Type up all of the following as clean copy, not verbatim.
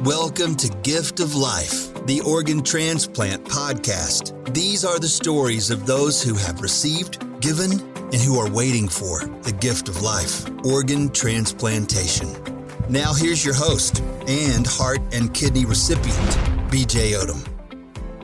Welcome to Gift of Life, the Organ Transplant Podcast. These are the stories of those who have received, given, and who are waiting for the gift of life, organ transplantation. Now here's your host and heart and kidney recipient, BJ Odom.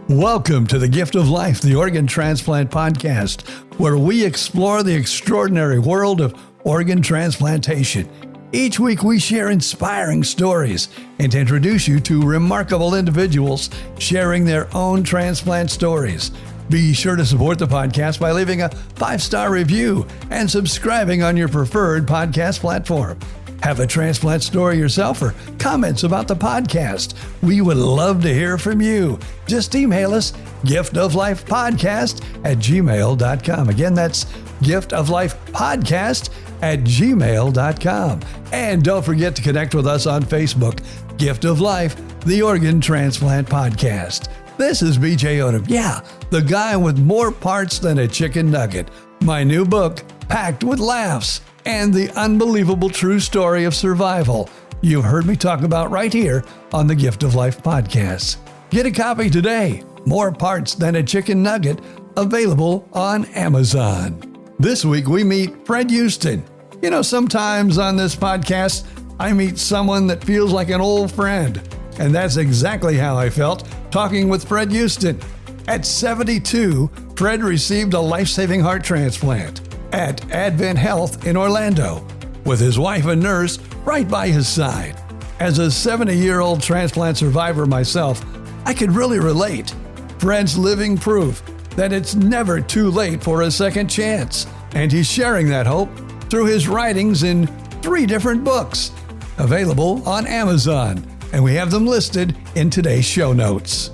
Welcome to the Gift of Life, the Organ Transplant Podcast, where we explore the extraordinary world of organ transplantation. Each week we share inspiring stories and introduce you to remarkable individuals sharing their own transplant stories. Be sure to support the podcast by leaving a 5-star review and subscribing on your preferred podcast platform. Have a transplant story yourself or comments about the podcast? We would love to hear from you. Just email us giftoflifepodcast@gmail.com. Again, that's giftoflifepodcast@gmail.com. And don't forget to connect with us on Facebook, Gift of Life, the Organ Transplant Podcast. This is BJ Odom. Yeah, the guy with more parts than a chicken nugget. My new book, packed with laughs and the unbelievable true story of survival you've heard me talk about right here on the Gift of Life podcast. Get a copy today. More parts than a chicken nugget, available on Amazon. This week we meet Fred Hueston. You know, sometimes on this podcast, I meet someone that feels like an old friend. And that's exactly how I felt talking with Fred Hueston. At 72, Fred received a life-saving heart transplant at AdventHealth in Orlando, with his wife, a nurse, right by his side. As a 70-year-old transplant survivor myself, I could really relate. Fred's living proof that it's never too late for a second chance, and he's sharing that hope through his writings in 3 different books, available on Amazon, and we have them listed in today's show notes.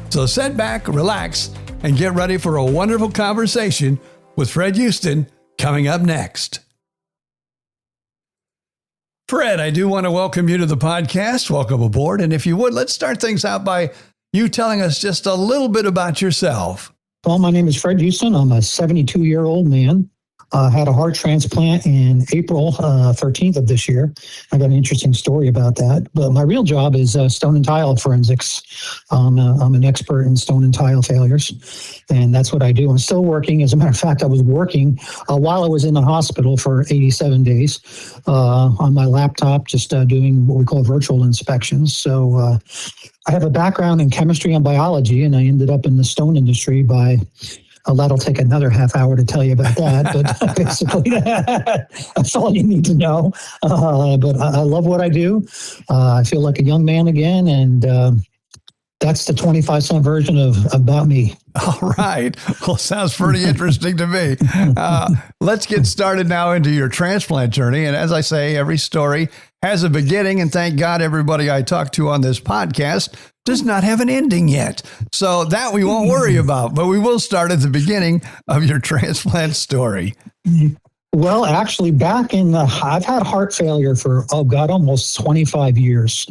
So sit back, relax, and get ready for a wonderful conversation with Fred Hueston coming up next. Fred, I do want to welcome you to the podcast. Welcome aboard. And if you would, let's start things out by you telling us just a little bit about yourself. Well, my name is Fred Hueston. I'm a 72-year-old man. Had a heart transplant in April 13th of this year. I got an interesting story about that. But my real job is stone and tile forensics. I'm an expert in stone and tile failures, and that's what I do. I'm still working. As a matter of fact, I was working while I was in the hospital for 87 days on my laptop, just doing what we call virtual inspections. So I have a background in chemistry and biology, and I ended up in the stone industry by... that'll take another half hour to tell you about that, but basically that's all you need to know. But I love what I do. I feel like a young man again, and that's the 25-cent version of about me. All right. Well, sounds pretty interesting to me. Let's get started now into your transplant journey. And as I say, every story has a beginning, and thank God everybody I talk to on this podcast does not have an ending yet. So that we won't worry about, but we will start at the beginning of your transplant story. Well, actually, I've had heart failure for, almost 25 years.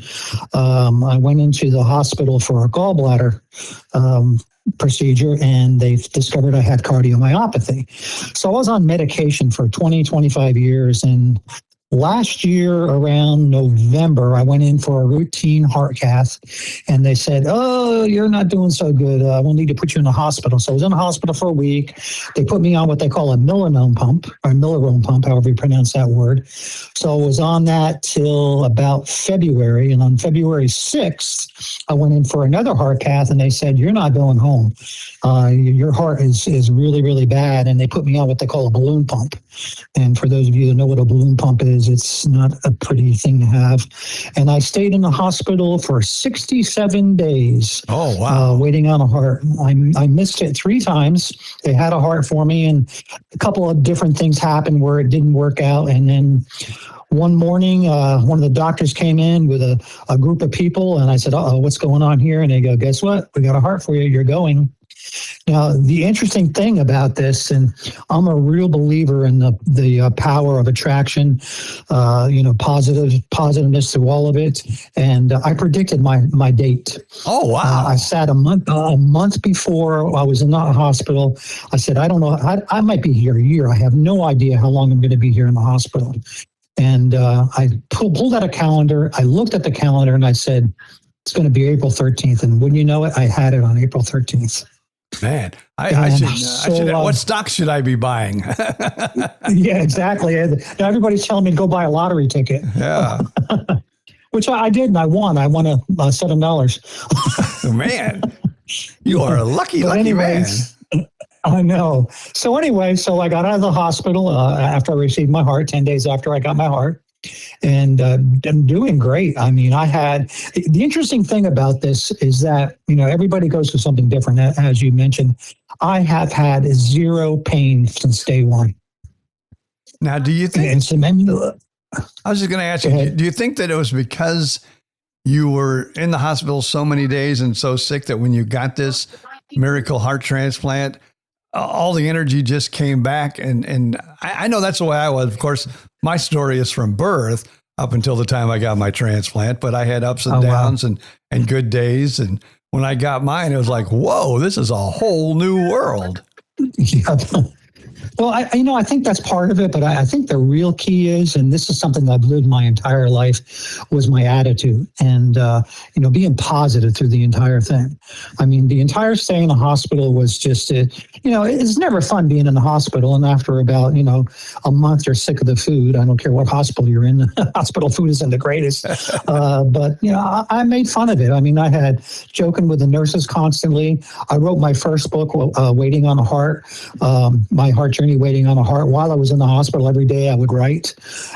I went into the hospital for a gallbladder procedure, and they discovered I had cardiomyopathy. So I was on medication for 25 years, and last year, around November, I went in for a routine heart cath, and they said, "Oh, you're not doing so good. We'll need to put you in the hospital." So I was in the hospital for a week. They put me on what they call a millinome pump, however you pronounce that word. So I was on that till about February, and on February 6th, I went in for another heart cath, and they said, "You're not going home. Your heart is really, really bad," and they put me on what they call a balloon pump. And for those of you that know what a balloon pump is, it's not a pretty thing to have. And I stayed in the hospital for 67 days. Oh, wow. Waiting on a heart. I missed it 3 times. They had a heart for me, and a couple of different things happened where it didn't work out. And then one morning, one of the doctors came in with a group of people, and I said, "Uh-oh, what's going on here?" And they go, "Guess what? We got a heart for you. You're going." Now, the interesting thing about this, and I'm a real believer in the power of attraction, positiveness through all of it. And I predicted my date. Oh, wow. I sat a month before I was in the hospital. I said, I don't know, I might be here a year. I have no idea how long I'm going to be here in the hospital. And I pulled out a calendar. I looked at the calendar and I said, it's going to be April 13th. And wouldn't you know it, I had it on April 13th. Man, I should, what stock should I be buying? Yeah, exactly. Everybody's telling me to go buy a lottery ticket. Yeah. Which I did, and I won. I won $7. Man, you are a lucky man. I know. So anyway, I got out of the hospital after I received my heart, 10 days after I got my heart, and I'm doing great. I mean, the interesting thing about this is that, everybody goes through something different, as you mentioned. I have had zero pain since day one. Now, do you think... I was just going to ask you, do you think that it was because you were in the hospital so many days and so sick that when you got this miracle heart transplant, all the energy just came back? And I know that's the way I was. Of course, my story is from birth up until the time I got my transplant, but I had ups and downs and good days. And when I got mine, it was like, whoa, this is a whole new world. Yeah. Well, I think that's part of it, but I think the real key is, and this is something I've lived my entire life, was my attitude and, being positive through the entire thing. I mean, the entire stay in the hospital was just, it's never fun being in the hospital. And after about, a month, you're sick of the food. I don't care what hospital you're in. Hospital food isn't the greatest. But, I made fun of it. I mean, I had joking with the nurses constantly. I wrote my first book, Waiting on a Heart, my heart journey, Waiting on a Heart. While I was in the hospital, every day I would write,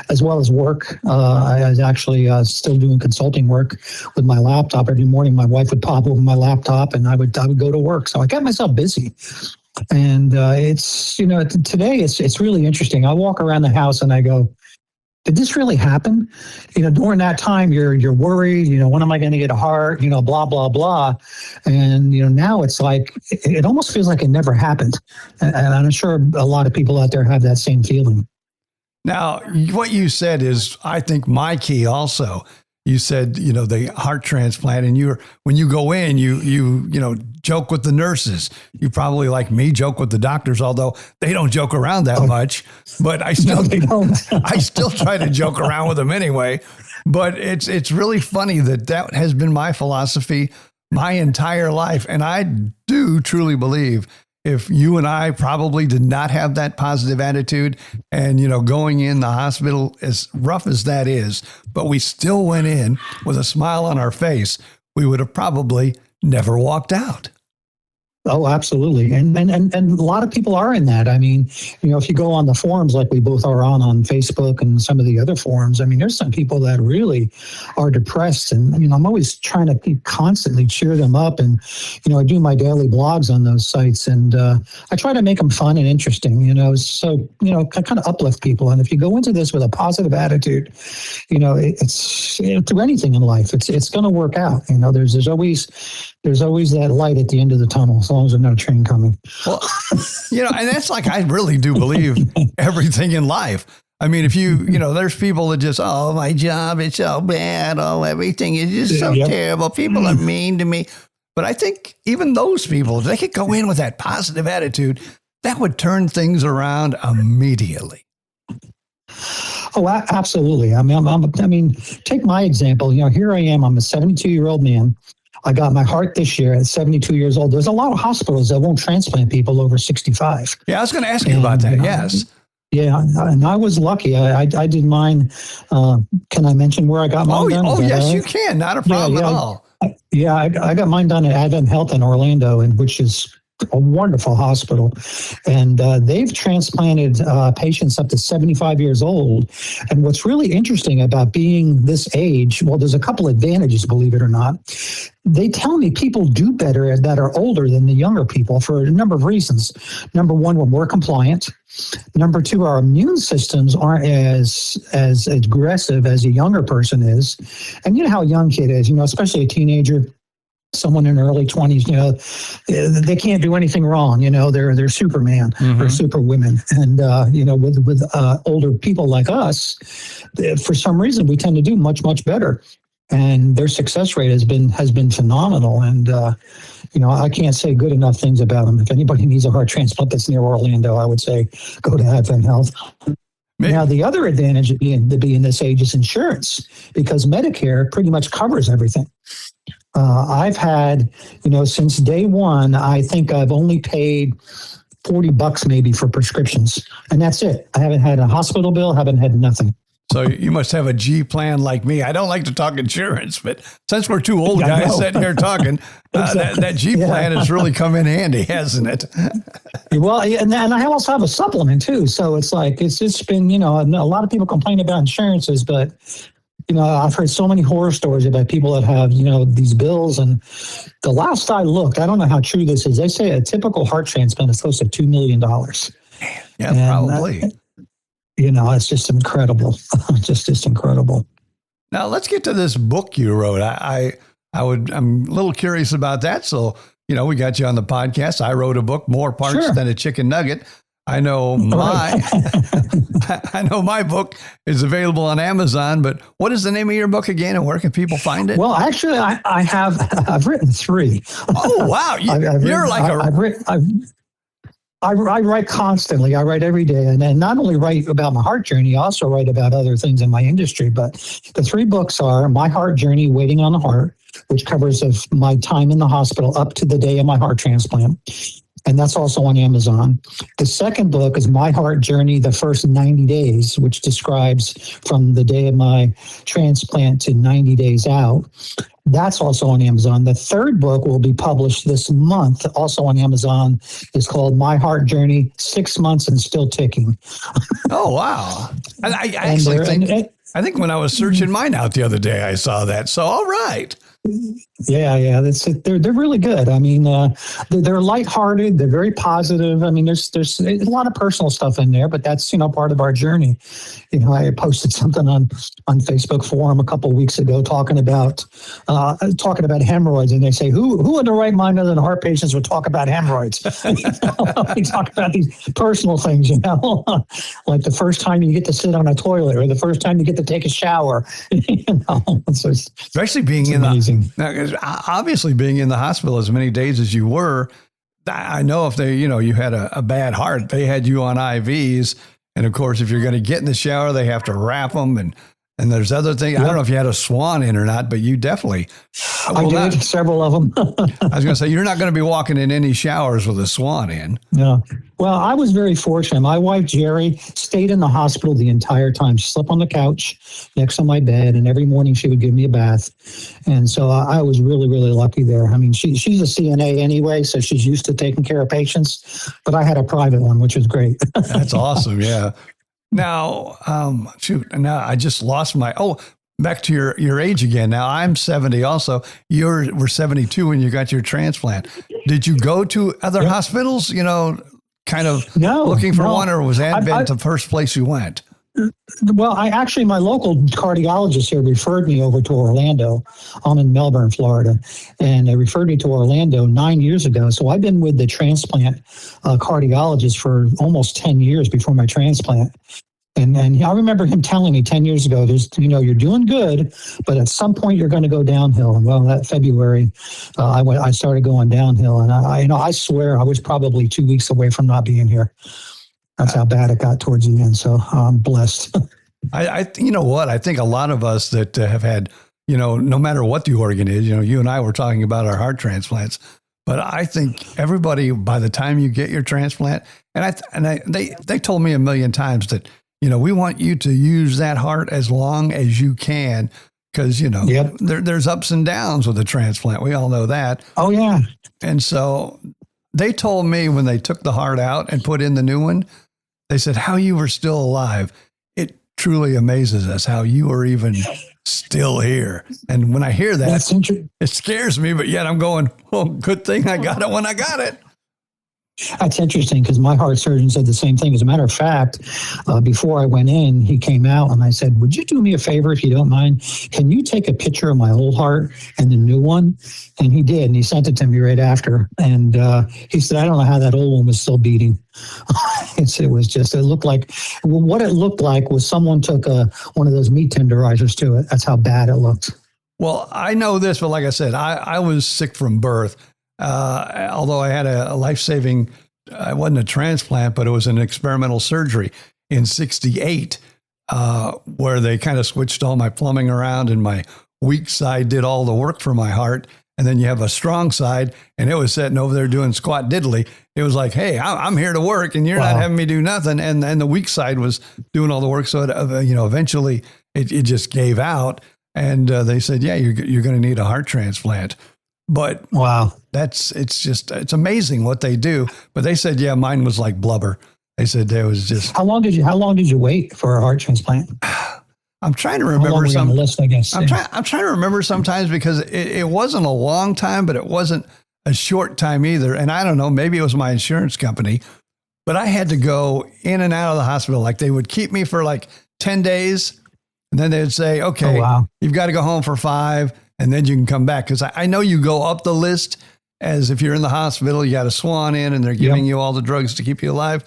as well as work. I was actually still doing consulting work with my laptop. Every morning, my wife would pop open my laptop, and I would go to work. So I got myself busy. And it's today it's really interesting. I walk around the house and I go, did this really happen? During that time, you're worried. When am I going to get a heart? Blah blah blah. And now it's like it almost feels like it never happened. And I'm sure a lot of people out there have that same feeling. Now, what you said is, I think, my key also. You said, the heart transplant, and when you go in, you joke with the nurses. You probably, like me, joke with the doctors, although they don't joke around that much. But I still, they don't. I still try to joke around with them anyway. But it's really funny that has been my philosophy my entire life, and I do truly believe, if you and I probably did not have that positive attitude and, going in the hospital, as rough as that is, but we still went in with a smile on our face, we would have probably never walked out. Oh, absolutely. And a lot of people are in that. I mean, if you go on the forums like we both are on Facebook and some of the other forums, I mean, there's some people that really are depressed. And, I'm always trying to constantly cheer them up. And, I do my daily blogs on those sites, and I try to make them fun and interesting, so, kind of uplift people. And if you go into this with a positive attitude, it's through anything in life, it's going to work out. There's always that light at the end of the tunnel, as long as there's no train coming. Well, and that's like, I really do believe everything in life. I mean, if there's people that just, oh, my job is so bad. Oh, everything is just so terrible. People are mean to me. But I think even those people, if they could go in with that positive attitude, that would turn things around immediately. Oh, absolutely. I mean, take my example. Here I am. I'm a 72-year-old man. I got my heart this year at 72 years old. There's a lot of hospitals that won't transplant people over 65. Yeah, I was going to ask you about that. Yes. Yeah, and I was lucky. I did mine. Can I mention where I got mine done? Oh, yes, you can. Not a problem at all. I got mine done at AdventHealth in Orlando, which is a wonderful hospital. And they've transplanted patients up to 75 years old. And what's really interesting about being this age, well, there's a couple advantages, believe it or not. They tell me people do better that are older than the younger people for a number of reasons. Number one, we're more compliant. Number two, our immune systems aren't as aggressive as a younger person is. And you know how a young kid is, especially a teenager, someone in their early 20s, they can't do anything wrong. They're Superman or Superwomen. And, with older people like us, for some reason, we tend to do much, much better. And their success rate has been phenomenal. And, I can't say good enough things about them. If anybody needs a heart transplant that's near Orlando, I would say go to AdventHealth. Now, the other advantage of being this age is insurance, because Medicare pretty much covers everything. I've had, since day one, I think I've only paid $40 maybe for prescriptions, and that's it. I haven't had a hospital bill, haven't had nothing. So you must have a G plan like me. I don't like to talk insurance, but since we're two old guys sitting here talking, that G plan has really come in handy, hasn't it? Well, and I also have a supplement too. So it's like, it's been, a lot of people complain about insurances, but, I've heard so many horror stories about people that have, these bills. And the last I looked, I don't know how true this is. They say a typical heart transplant is close to $2 million. Yeah, probably. It's just incredible. just incredible. Now let's get to this book you wrote. I'm a little curious about that. So, we got you on the podcast. I wrote a book, More Parts Than a Chicken Nugget. I know I know my book is available on Amazon, but what is the name of your book again, and where can people find it? Well, actually, I've written 3. Oh, wow. I write constantly. I write every day, and not only write about my heart journey, I also write about other things in my industry. But the 3 books are My Heart Journey, Waiting on the Heart, which covers of my time in the hospital up to the day of my heart transplant. And that's also on Amazon. The second book is My Heart Journey, the First 90 Days, which describes from the day of my transplant to 90 days out. That's also on Amazon. The third book will be published this month, also on Amazon. It's called My Heart Journey, 6 Months and Still Ticking. Oh, wow. I think when I was searching mine out the other day, I saw that. So, all right. Yeah. They're really good. I mean, they're lighthearted. They're very positive. I mean, there's a lot of personal stuff in there, but that's, part of our journey. I posted something on Facebook forum a couple of weeks ago talking about hemorrhoids, and they say, who in the right mind other than heart patients would talk about hemorrhoids? We talk about these personal things, like the first time you get to sit on a toilet or the first time you get to take a shower. Especially being amazing. Obviously, being in the hospital as many days as you were, I know if they, you had a bad heart, they had you on IVs. And of course, if you're going to get in the shower, they have to wrap them. And there's other things. Yep. I don't know if you had a swan in or not, but you definitely. I did, several of them. I was going to say, you're not going to be walking in any showers with a swan in. No. Well, I was very fortunate. My wife, Jerry, stayed in the hospital the entire time. She slept on the couch next to my bed, and every morning she would give me a bath. And so I was really, really lucky there. I mean, she's a CNA anyway, so she's used to taking care of patients, but I had a private one, which was great. That's awesome. Yeah. Now, now I just lost back to your age again. Now I'm 70 also. You were 72 when you got your transplant. Did you go to other hospitals, looking for one, or was Advent the first place you went? Well, my local cardiologist here referred me over to Orlando. I'm in Melbourne, Florida, and they referred me to Orlando 9 years ago. So I've been with the transplant cardiologist for almost 10 years before my transplant. And I remember him telling me 10 years ago, you're doing good, but at some point you're going to go downhill. And well, that February, I started going downhill, and I swear I was probably 2 weeks away from not being here. That's how bad it got towards the end. So I'm blessed. I you know what? I think a lot of us that have had, no matter what the organ is, you and I were talking about our heart transplants, but I think everybody, by the time you get your transplant, they told me a million times that, we want you to use that heart as long as you can, because, there's ups and downs with a transplant. We all know that. Oh, yeah. And so they told me when they took the heart out and put in the new one, they said, how you were still alive. It truly amazes us how you are even still here. And when I hear that, it scares me, but yet I'm going, well, good thing I got it when I got it. That's interesting, because my heart surgeon said the same thing. As a matter of fact, before I went in, he came out and I said, would you do me a favor if you don't mind? Can you take a picture of my old heart and the new one? And he did, and he sent it to me right after. And he said, I don't know how that old one was still beating. It looked like, what it looked like was someone took one of those meat tenderizers to it. That's how bad it looked. Well, I know this, but like I said, I was sick from birth. Although I had a life-saving, it wasn't a transplant, but it was an experimental surgery. in 68, where they kind of switched all my plumbing around and my weak side did all the work for my heart. And then you have a strong side, and it was sitting over there doing squat diddly. It was like, hey, I'm here to work, and you're not having me do nothing. And the weak side was doing all the work. So, eventually it just gave out. And they said, yeah, you're going to need a heart transplant. But it's amazing what they do. But they said, yeah, mine was like blubber. They said there was just. How long did you wait for a heart transplant? I'm trying to remember some list, I guess. I'm trying to remember sometimes because it wasn't a long time, but it wasn't a short time either. And I don't know, maybe it was my insurance company, but I had to go in and out of the hospital. Like they would keep me for like 10 days. And then they'd say, okay, you've got to go home for 5 and then you can come back. Cause I know you go up the list as if you're in the hospital, you got a swan in and they're giving you all the drugs to keep you alive.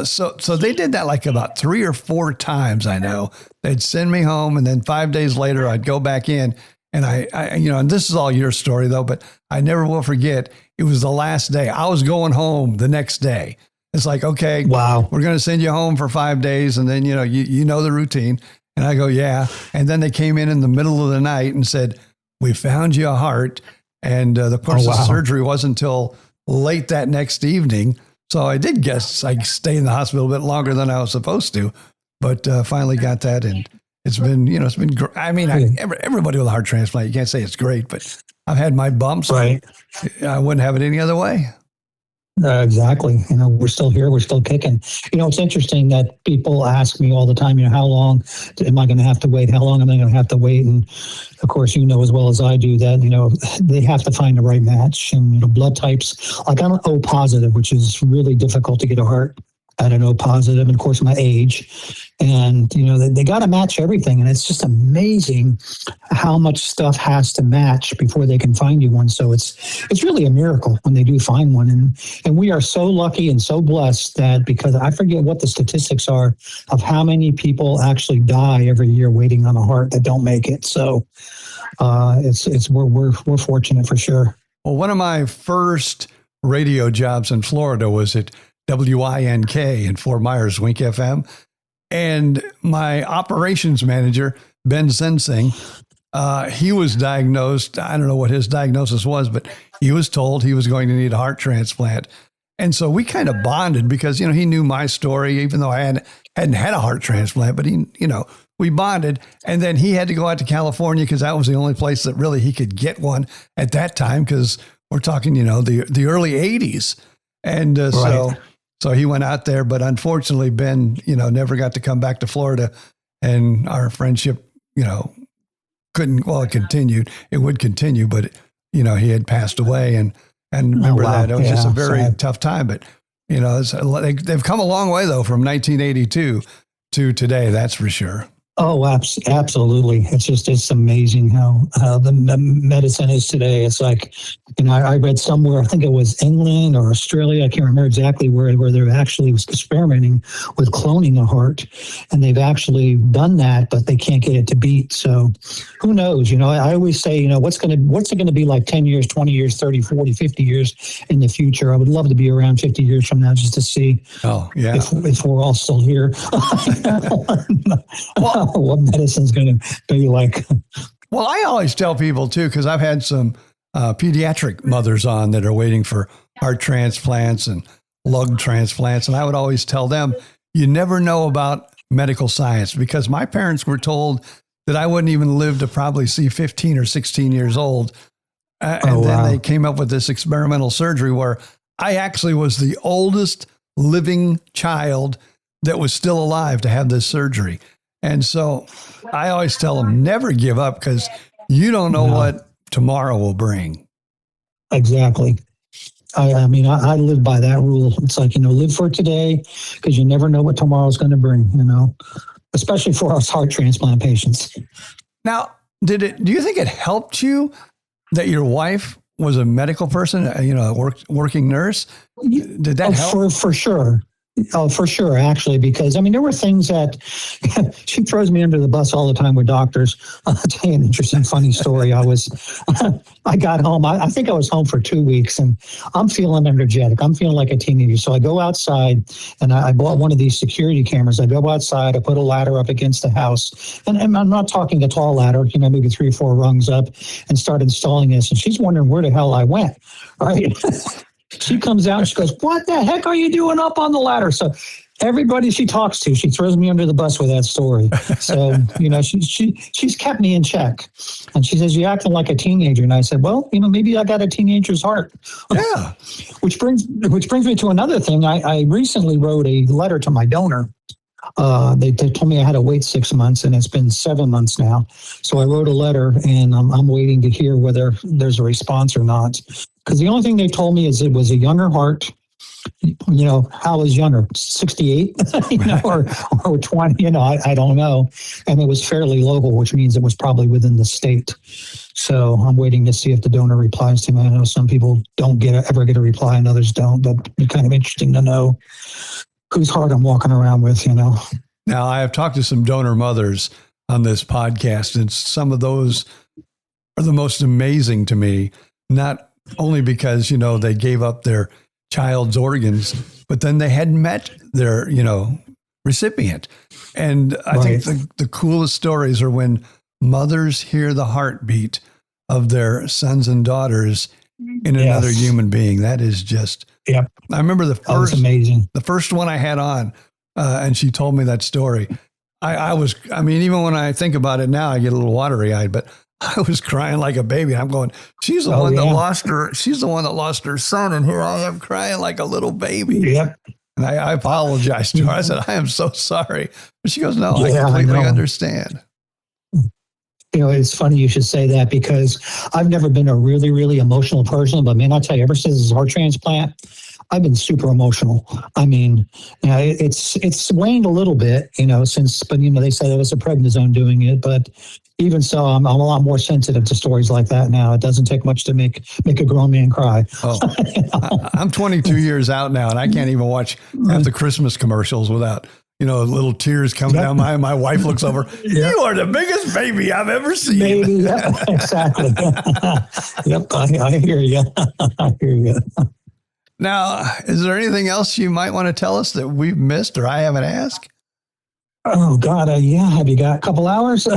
So they did that like about 3 or 4 times. I know they'd send me home and then 5 days later I'd go back in and I and this is all your story though, but I never will forget. It was the last day I was going home the next day. It's like, okay, we're going to send you home for 5 days. And then, you know the routine. And I go, yeah. And then they came in the middle of the night and said, we found you a heart. And the course of surgery wasn't until late that next evening. So I did guess I stayed in the hospital a bit longer than I was supposed to, but finally got that. And it's been, it's been great. I mean, everybody with a heart transplant, you can't say it's great, but I've had my bumps. Right. I wouldn't have it any other way. Exactly. We're still here. We're still kicking. It's interesting that people ask me all the time, how long am I going to have to wait? How long am I going to have to wait? And of course, as well as I do that, they have to find the right match and, blood types. Like I'm an O positive, which is really difficult to get a heart at an O positive. And of course, my age. And, they got to match everything. And it's just amazing how much stuff has to match before they can find you one. So it's really a miracle when they do find one. And we are so lucky and so blessed that because I forget what the statistics are of how many people actually die every year waiting on a heart that don't make it. So we're fortunate for sure. Well, one of my first radio jobs in Florida was at WINK in Fort Myers, Wink FM. And my operations manager, Ben Sensing, he was diagnosed. I don't know what his diagnosis was, but he was told he was going to need a heart transplant. And so we kind of bonded because, he knew my story, even though I hadn't had a heart transplant, but we bonded. And then he had to go out to California because that was the only place that really he could get one at that time. Cause we're talking, the early 80s. And so he went out there, but unfortunately, Ben, never got to come back to Florida, and our friendship, it continued. It would continue, but he had passed away, and remember that it was just a very tough time. But they've come a long way though from 1982 to today. That's for sure. Oh, absolutely. It's amazing how the medicine is today. It's like, I read somewhere, I think it was England or Australia, I can't remember exactly where they're actually experimenting with cloning a heart. And they've actually done that, but they can't get it to beat. So who knows? I always say, what's it going to be like 10 years, 20 years, 30, 40, 50 years in the future? I would love to be around 50 years from now just to see if we're all still here. What medicine's going to be like. Well, I always tell people too, because I've had some pediatric mothers on that are waiting for heart transplants and lung transplants. And I would always tell them, you never know about medical science, because my parents were told that I wouldn't even live to probably see 15 or 16 years old. And then they came up with this experimental surgery where I actually was the oldest living child that was still alive to have this surgery. And so I always tell them, never give up, because you don't know what tomorrow will bring. Exactly. I mean, I live by that rule. It's like, live for today, because you never know what tomorrow is going to bring, especially for us heart transplant patients. Now, do you think it helped you that your wife was a medical person, a working nurse? Did that help? For sure. Oh, for sure, actually, because I mean, there were things that she throws me under the bus all the time with doctors. I'll tell you an interesting, funny story. I got home. I think I was home for 2 weeks, and I'm feeling energetic. I'm feeling like a teenager. So I go outside, and I bought one of these security cameras. I go outside. I put a ladder up against the house, and I'm not talking a tall ladder, maybe 3 or 4 rungs up, and start installing this. And she's wondering where the hell I went. Right. She comes out and she goes, "What the heck are you doing up on the ladder?" So everybody she talks to, she throws me under the bus with that story. So, she's kept me in check. And she says, "You're acting like a teenager." And I said, "Well, maybe I got a teenager's heart." Yeah. Which brings me to another thing. I recently wrote a letter to my donor. They told me I had to wait 6 months, and it's been 7 months now. So I wrote a letter, and I'm waiting to hear whether there's a response or not. Because the only thing they told me is it was a younger heart. How is younger? 68, or 20, I don't know. And it was fairly local, which means it was probably within the state. So I'm waiting to see if the donor replies to me. I know some people don't ever get a reply and others don't, but it's kind of interesting to know whose heart I'm walking around with, Now, I have talked to some donor mothers on this podcast, and some of those are the most amazing to me, not only because, they gave up their child's organs, but then they had met their, recipient. And I think the coolest stories are when mothers hear the heartbeat of their sons and daughters in another human being. That is just, I remember amazing. The first one I had on, and she told me that story. Even when I think about it now, I get a little watery eyed, but I was crying like a baby. I'm going, she's the one that lost her. She's the one that lost her son. And here I am crying like a little baby. Yep. And I apologized to her. I said, "I am so sorry." But she goes, "No, I completely understand." It's funny you should say that, because I've never been a really, really emotional person. But man, I tell you, ever since this heart transplant, I've been super emotional. I mean, it's waned a little bit, since, but they said it was a prednisone doing it. But even so, I'm a lot more sensitive to stories like that now. It doesn't take much to make a grown man cry. Oh, I'm 22 years out now, and I can't even watch half the Christmas commercials without, little tears coming down my wife looks over. "You are the biggest baby I've ever seen." Baby, yeah, exactly. Yep, I hear you. I hear you. Now, is there anything else you might want to tell us that we've missed or I haven't asked? Oh God, have you got a couple hours?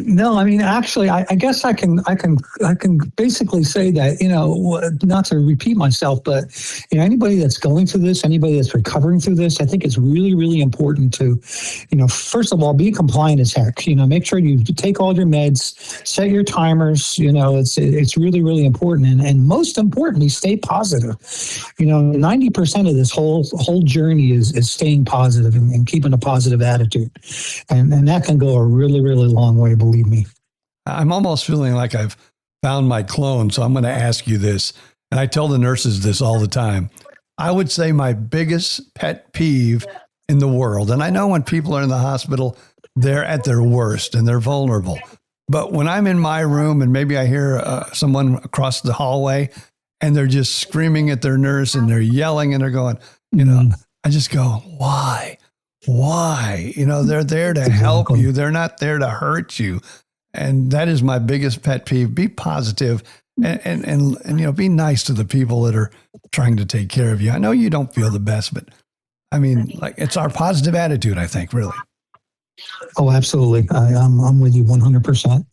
No, I mean, actually, I guess I can basically say that, not to repeat myself, but anybody that's going through this, anybody that's recovering through this, I think it's really, really important to, first of all, be compliant as heck. Make sure you take all your meds, set your timers. It's really, really important, and most importantly, stay positive. 90% of this whole journey is staying positive and keeping a positive attitude, and that can go a really, really long way. Believe me. I'm almost feeling like I've found my clone, so I'm going to ask you this. And I tell the nurses this all the time. I would say my biggest pet peeve in the world, and I know when people are in the hospital, they're at their worst and they're vulnerable. But when I'm in my room and maybe I hear someone across the hallway and they're just screaming at their nurse and they're yelling and they're going, I just go, why? Why? They're there to help you. They're not there to hurt you. And that is my biggest pet peeve. Be positive and be nice to the people that are trying to take care of you. I know you don't feel the best, but it's our positive attitude, I think, really. Oh, absolutely. I'm with you 100%.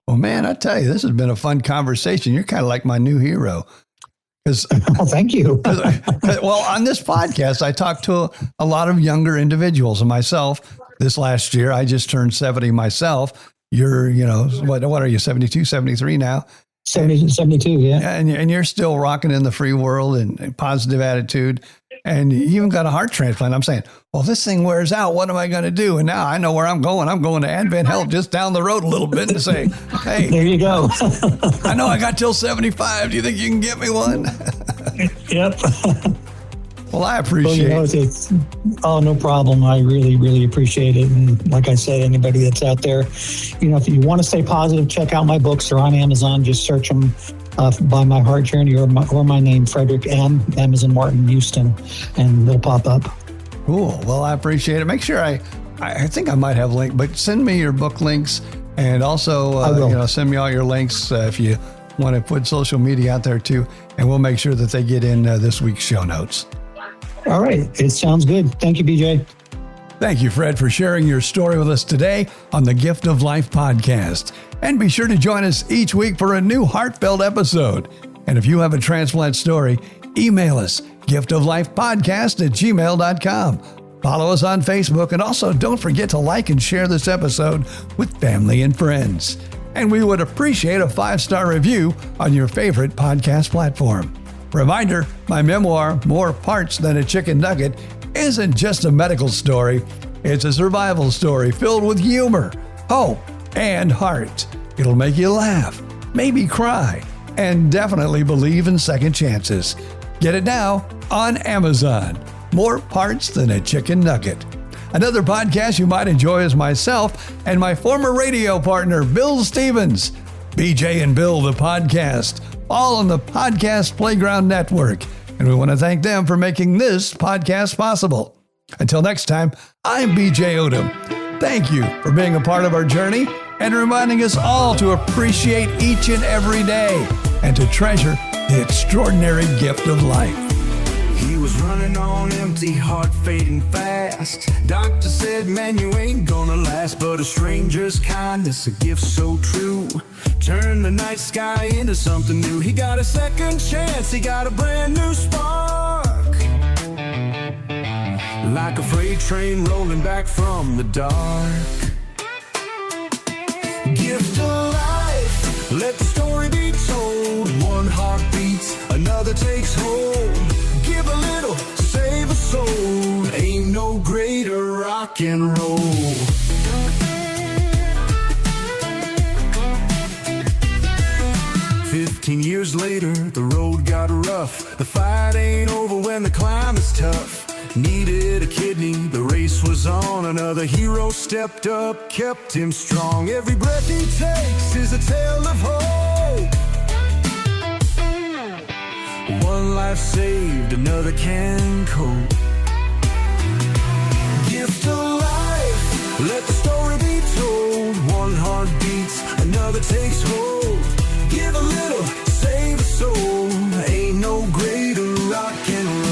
Well, man, I tell you, this has been a fun conversation. You're kind of like my new hero. Oh, thank you. Well, on this podcast, I talk to a lot of younger individuals, and myself. This last year, I just turned 70 myself. You're, what are you, 72, 73 now? 72, yeah. And you're still rocking in the free world and positive attitude. And you even got a heart transplant. I'm saying, well, this thing wears out. What am I going to do? And now I know where I'm going. I'm going to AdventHealth just down the road a little bit and say, hey, there you go. I know I got till 75. Do you think you can get me one? Yep. Well, I appreciate it. No problem. I really, really appreciate it. And like I said, anybody that's out there, if you want to stay positive, check out my books. They're on Amazon. Just search them. by my heart journey or my name, Frederick M. M as in Martin, Hueston, and they'll pop up. Cool. Well, I appreciate it. Make sure I think I might have a link, but send me your book links, and also send me all your links if you want to put social media out there too, and we'll make sure that they get in this week's show notes. All right. It sounds good. Thank you, BJ. Thank you, Fred, for sharing your story with us today on the Gift of Life podcast. And be sure to join us each week for a new heartfelt episode. And if you have a transplant story, email us, giftoflifepodcast@gmail.com. Follow us on Facebook, and also don't forget to like and share this episode with family and friends. And we would appreciate a 5-star review on your favorite podcast platform. Reminder, my memoir, More Parts Than a Chicken Nugget, isn't just a medical story. It's a survival story filled with humor, hope, and heart. It'll make you laugh, maybe cry, and definitely believe in second chances. Get it now on Amazon. More Parts Than a Chicken Nugget. Another podcast you might enjoy is myself and my former radio partner, Bill Stevens. BJ and Bill, the podcast, all on the Podcast Playground Network. And we want to thank them for making this podcast possible. Until next time, I'm BJ Odom. Thank you for being a part of our journey and reminding us all to appreciate each and every day and to treasure the extraordinary gift of life. He was running on empty, heart fading fast. Doctor said, man, you ain't gonna last. But a stranger's kindness, a gift so true, turned the night sky into something new. He got a second chance, he got a brand new spark. Like a freight train rolling back from the dark. Gift of life, let the story be told. One heart beats, another takes hold. Give a little, save a soul. Ain't no greater rock and roll. 15 years later, the road got rough. The fight ain't over when the climb is tough. Needed a kidney, the race was on. Another hero stepped up, kept him strong. Every breath he takes is a tale of hope. One life saved, another can cope. Gift of life, let the story be told. One heart beats, another takes hold. Give a little, save a soul. Ain't no greater rock and roll.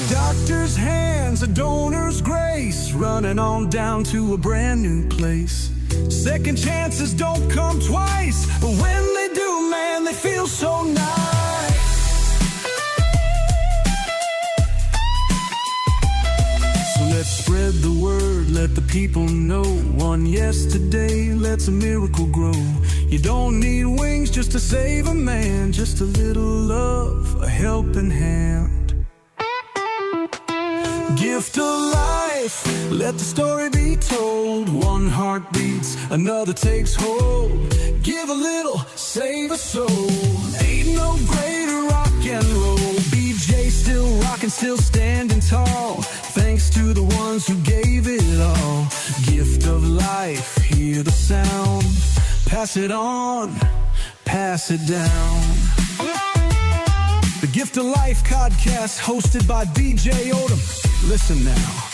Doctor's hands, a donor's grace, running on down to a brand new place. Second chances don't come twice, but when they do, man, they feel so nice. So let's spread the word, let the people know. One yesterday lets a miracle grow. You don't need wings just to save a man, just a little love, a helping hand. Gift of life, let the story be told. One heart beats, another takes hold. Give a little, save a soul. Ain't no greater rock and roll. BJ still rocking, still standing tall, thanks to the ones who gave it all. Gift of life, hear the sound. Pass it on, pass it down. The Gift of Life podcast, hosted by BJ Odom. Listen now.